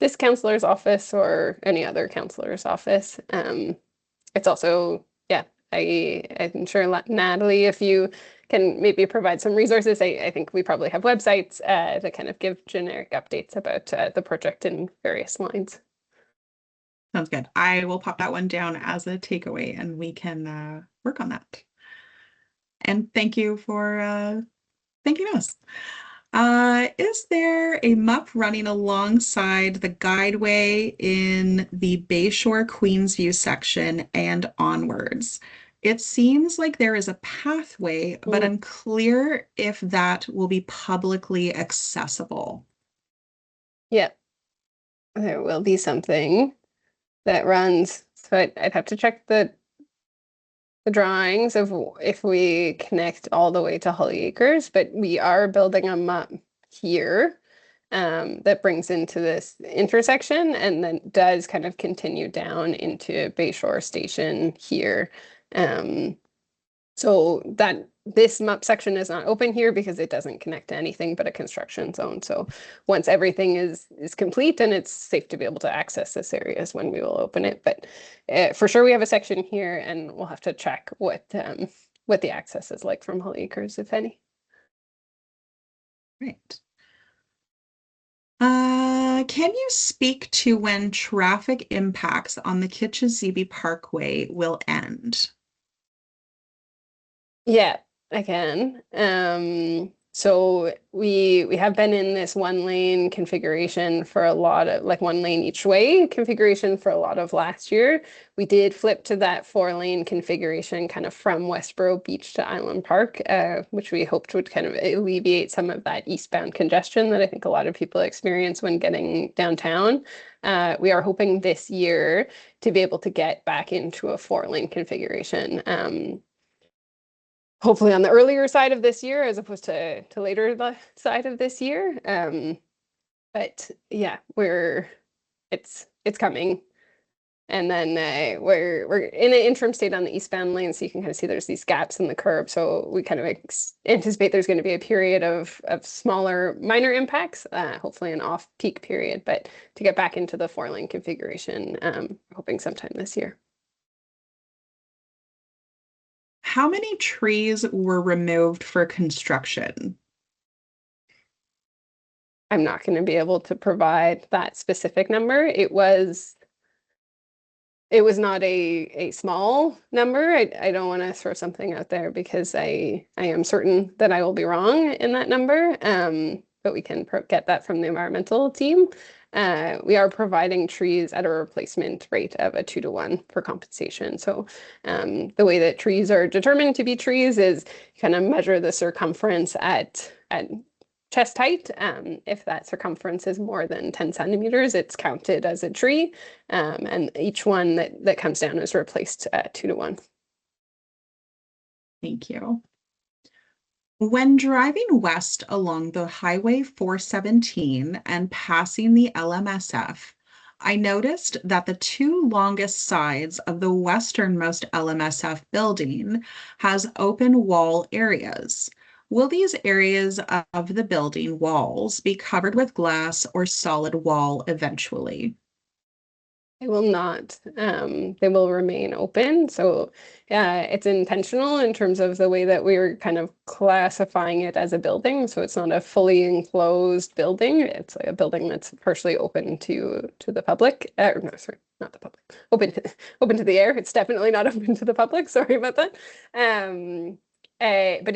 this councillor's office or any other councillor's office. It's also, yeah, I'm sure Natalie, if you can maybe provide some resources, I think we probably have websites that kind of give generic updates about the project in various lines. Sounds good. I will pop that one down as a takeaway and we can work on that. And thank you for thanking us. Is there a MUP running alongside the guideway in the Bayshore Queensview section and onwards? It seems like there is a pathway, but unclear if that will be publicly accessible. Yeah, there will be something that runs. So I'd have to check the drawings of if we connect all the way to Holly Acres, but we are building a MUP here that brings into this intersection and then does kind of continue down into Bayshore Station here. So that this MUP section is not open here because it doesn't connect to anything but a construction zone. So once everything is complete and it's safe to be able to access this area is when we will open it. But for sure we have a section here and we'll have to check what the access is like from Holly Acres, if any. Right. Can you speak to when traffic impacts on the Kitchissippi Parkway will end? Yeah, I can. So we have been in this one lane configuration for a lot of like one lane each way configuration for a lot of last year. We did flip to that 4-lane configuration kind of from Westboro Beach to Island Park, which we hoped would kind of alleviate some of that eastbound congestion that I think a lot of people experience when getting downtown. We are hoping this year to be able to get back into a 4-lane configuration. Hopefully on the earlier side of this year as opposed to later the side of this year. But yeah, it's coming. And then we're in an interim state on the eastbound lane, so you can kind of see there's these gaps in the curb. So we kind of anticipate there's going to be a period of smaller minor impacts, hopefully an off-peak period, but to get back into the 4-lane configuration, hoping sometime this year. How many trees were removed for construction? I'm not going to be able to provide that specific number. It was not a small number. I don't want to throw something out there because I am certain that I will be wrong in that number. but we can get that from the environmental team. We are providing trees at a replacement rate of a 2-to-1 for compensation. So the way that trees are determined to be trees is you kind of measure the circumference at chest height. If that circumference is more than 10 centimeters, it's counted as a tree. And each one that comes down is replaced at 2-to-1. Thank you. When driving west along the Highway 417 and passing the LMSF, I noticed that the 2 longest sides of the westernmost LMSF building has open wall areas. Will these areas of the building walls be covered with glass or solid wall eventually? They will not. They will remain open. So it's intentional in terms of the way that we're kind of classifying it as a building. So it's not a fully enclosed building. It's a building that's partially open to the public. No, sorry, not the public. Open to the air. It's definitely not open to the public. Sorry about that. But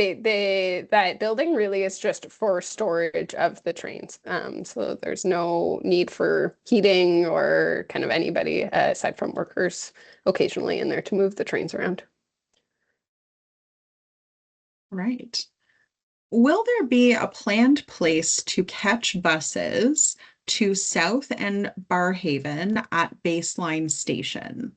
that building really is just for storage of the trains. So there's no need for heating or kind of anybody aside from workers occasionally in there to move the trains around. Right. Will there be a planned place to catch buses to South and Barhaven at Baseline Station?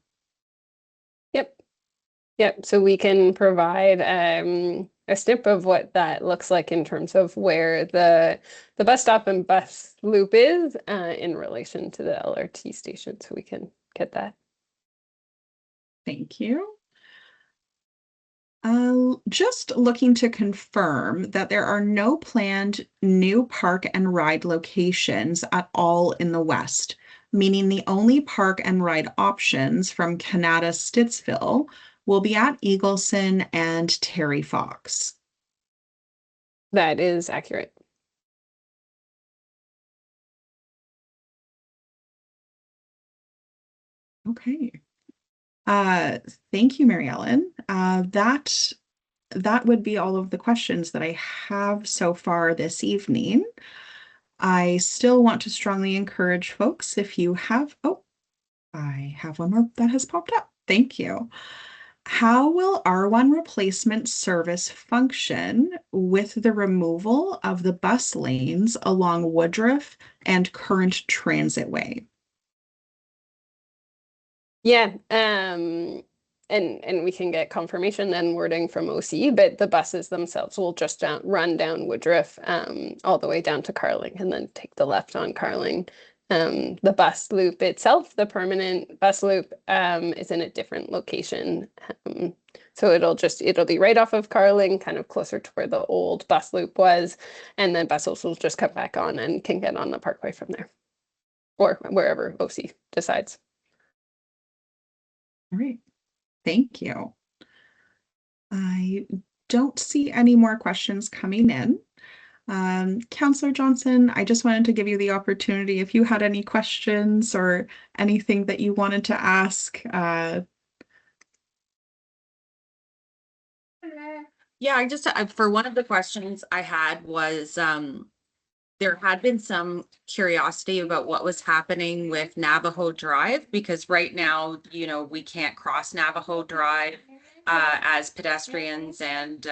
Yep, so we can provide a snip of what that looks like in terms of where the bus stop and bus loop is in relation to the LRT station, so we can get that. Thank you. Just looking to confirm that there are no planned new park and ride locations at all in the west, meaning the only park and ride options from Canada Stittsville will be at Eagleson and Terry Fox. That is accurate. Okay. Thank you, Mary Ellen. That would be all of the questions that I have so far this evening. I still want to strongly encourage folks if you have, I have one more that has popped up. Thank you. How will R1 replacement service function with the removal of the bus lanes along Woodruff and Current Transitway? Yeah, and we can get confirmation and wording from OC, but the buses themselves will just run down Woodruff all the way down to Carling and then take the left on Carling. The bus loop itself, the permanent bus loop, is in a different location. So it'll be right off of Carling, kind of closer to where the old bus loop was, and then buses will just come back on and can get on the parkway from there, or wherever OC decides. All right, thank you. I don't see any more questions coming in. Councillor Johnson, I just wanted to give you the opportunity if you had any questions or anything that you wanted to ask. Yeah, I just, for one of the questions I had was, there had been some curiosity about what was happening with Navajo Drive, because right now, you know, we can't cross Navajo Drive as pedestrians and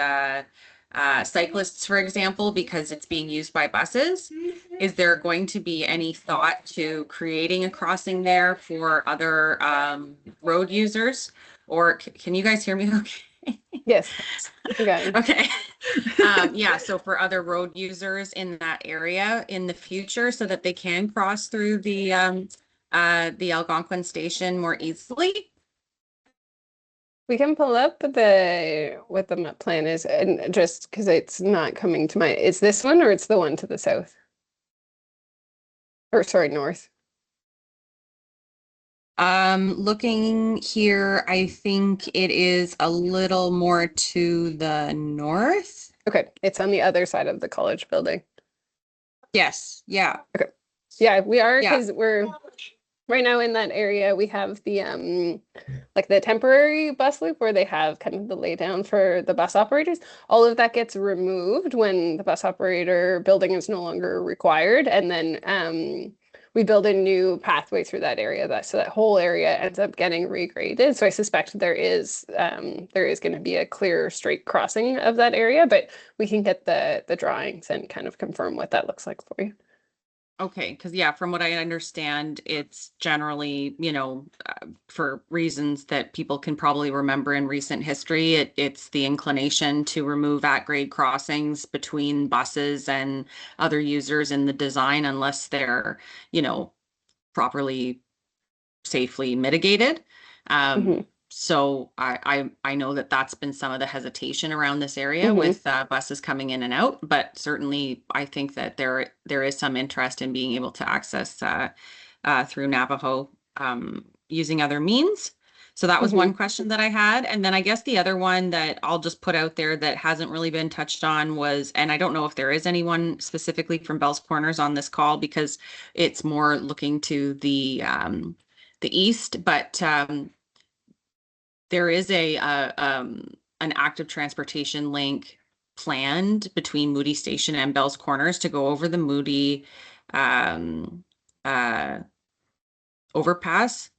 cyclists, for example, because it's being used by buses. Is there going to be any thought to creating a crossing there for other road users? Or can you guys hear me okay? Yes. Okay. Okay. Yeah, so for other road users in that area in the future, so that they can cross through the Algonquin station more easily. We can pull up what the map plan is, and just because it's not coming to mind. It's this one or it's the one to the south? Or sorry, north. Looking here, I think it is a little more to the north. Okay, it's on the other side of the college building. Yes, yeah. Okay. Yeah, we are, Yeah. because we're right now in that area. We have the like the temporary bus loop where they have kind of the laydown for the bus operators, all of that gets removed when the bus operator building is no longer required. And then we build a new pathway through that area, so that whole area ends up getting regraded. So I suspect there is going to be a clear straight crossing of that area, but we can get the drawings and kind of confirm what that looks like for you. Okay, because yeah, from what I understand, it's generally, for reasons that people can probably remember in recent history, it's the inclination to remove at-grade crossings between buses and other users in the design unless they're, properly safely mitigated. Mhm. So I know that that's been some of the hesitation around this area Mhm. with buses coming in and out, but certainly I think that there is some interest in being able to access through Navajo using other means. So that was one Mhm. question that I had. And then I guess the other one that I'll just put out there that hasn't really been touched on was, and I don't know if there is anyone specifically from Bell's Corners on this call because it's more looking to the east, but there is an active transportation link planned between Moody Station and Bell's Corners to go over the Moody um, uh, overpass,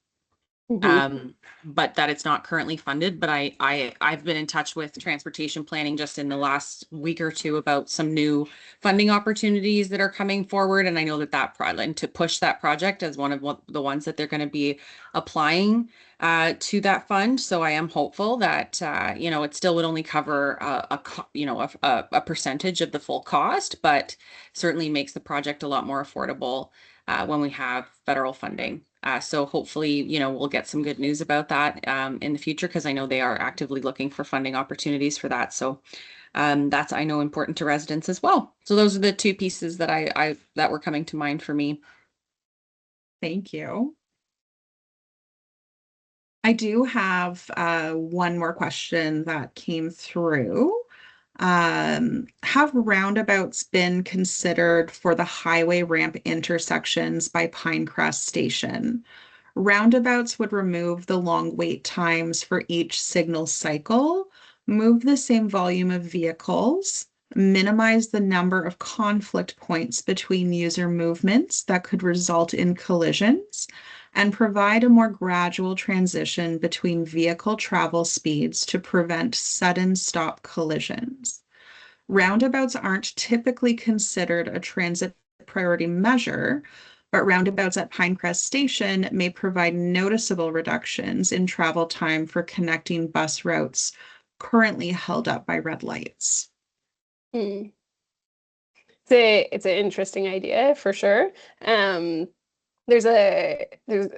Mhm. but that it's not currently funded. But I've been in touch with transportation planning just in the last week or two about some new funding opportunities that are coming forward, and I know that and to push that project as one of the ones that they're going to be applying to that fund. So I am hopeful that it still would only cover a percentage of the full cost, but certainly makes the project a lot more affordable when we have federal funding. So hopefully, we'll get some good news about that in the future because I know they are actively looking for funding opportunities for that. So that's, I know, important to residents as well. So those are the two pieces that that were coming to mind for me. Thank you. I do have one more question that came through. Have roundabouts been considered for the highway ramp intersections by Pinecrest Station? Roundabouts would remove the long wait times for each signal cycle, move the same volume of vehicles, minimize the number of conflict points between user movements that could result in collisions, and provide a more gradual transition between vehicle travel speeds to prevent sudden stop collisions. Roundabouts aren't typically considered a transit priority measure, but roundabouts at Pinecrest Station may provide noticeable reductions in travel time for connecting bus routes currently held up by red lights. Mm. It's an interesting idea for sure. There's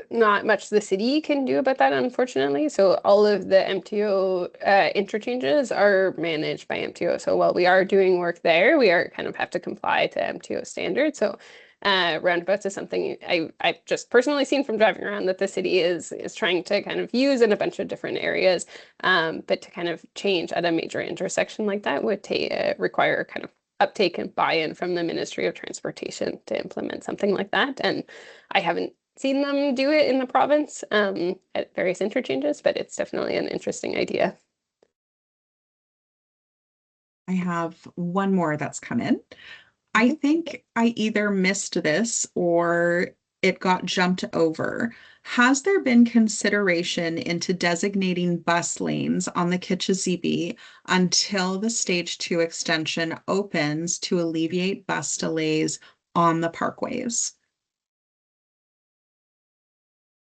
not much the city can do about that, unfortunately. So all of the MTO interchanges are managed by MTO. So while we are doing work there, we are kind of have to comply to MTO standards. So roundabouts is something I've just personally seen from driving around that the city is trying to kind of use in a bunch of different areas. But to kind of change at a major intersection like that would require kind of uptake and buy-in from the Ministry of Transportation to implement something like that. And I haven't seen them do it in the province at various interchanges, but it's definitely an interesting idea. I have one more that's come in. I think I either missed this or it got jumped over. Has there been consideration into designating bus lanes on the Kitchissippi until the Stage 2 extension opens to alleviate bus delays on the parkways?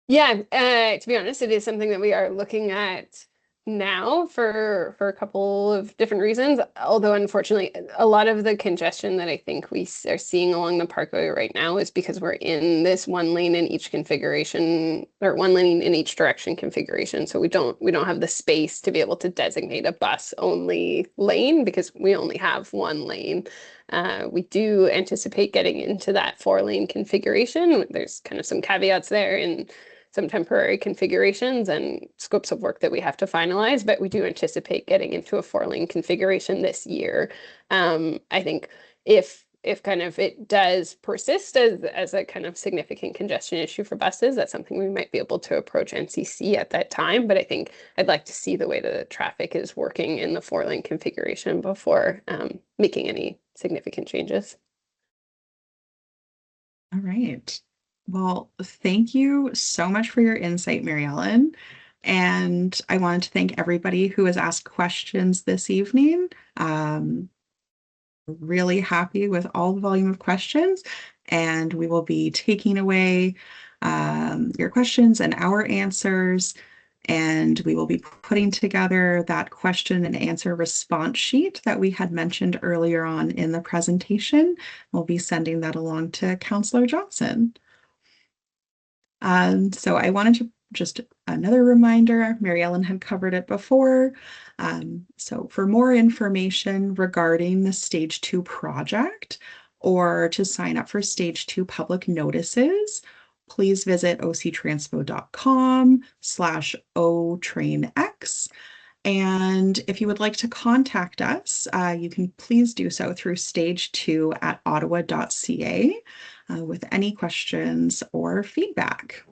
Yeah, to be honest, it is something that we are looking at now for a couple of different reasons. Although unfortunately, a lot of the congestion that I think we are seeing along the parkway right now is because we're in this one lane in each configuration or one lane in each direction configuration. So we don't have the space to be able to designate a bus only lane because we only have one lane. We do anticipate getting into that 4-lane configuration. There's kind of some caveats there in some temporary configurations and scopes of work that we have to finalize, but we do anticipate getting into a 4-lane configuration this year. I think if if kind of it does persist as a kind of significant congestion issue for buses, that's something we might be able to approach NCC at that time. But I think I'd like to see the way that the traffic is working in the 4-lane configuration before making any significant changes. All right. Well, thank you so much for your insight, Mary Ellen. And I wanted to thank everybody who has asked questions this evening. Really happy with all the volume of questions, and we will be taking away your questions and our answers, and we will be putting together that question and answer response sheet that we had mentioned earlier on in the presentation. We'll be sending that along to Councillor Johnson. So I wanted to just another reminder, Mary Ellen had covered it before. So for more information regarding the Stage 2 project or to sign up for Stage 2 public notices, please visit octranspo.com/otrainx. And if you would like to contact us, you can please do so through stage2@ottawa.ca with any questions or feedback.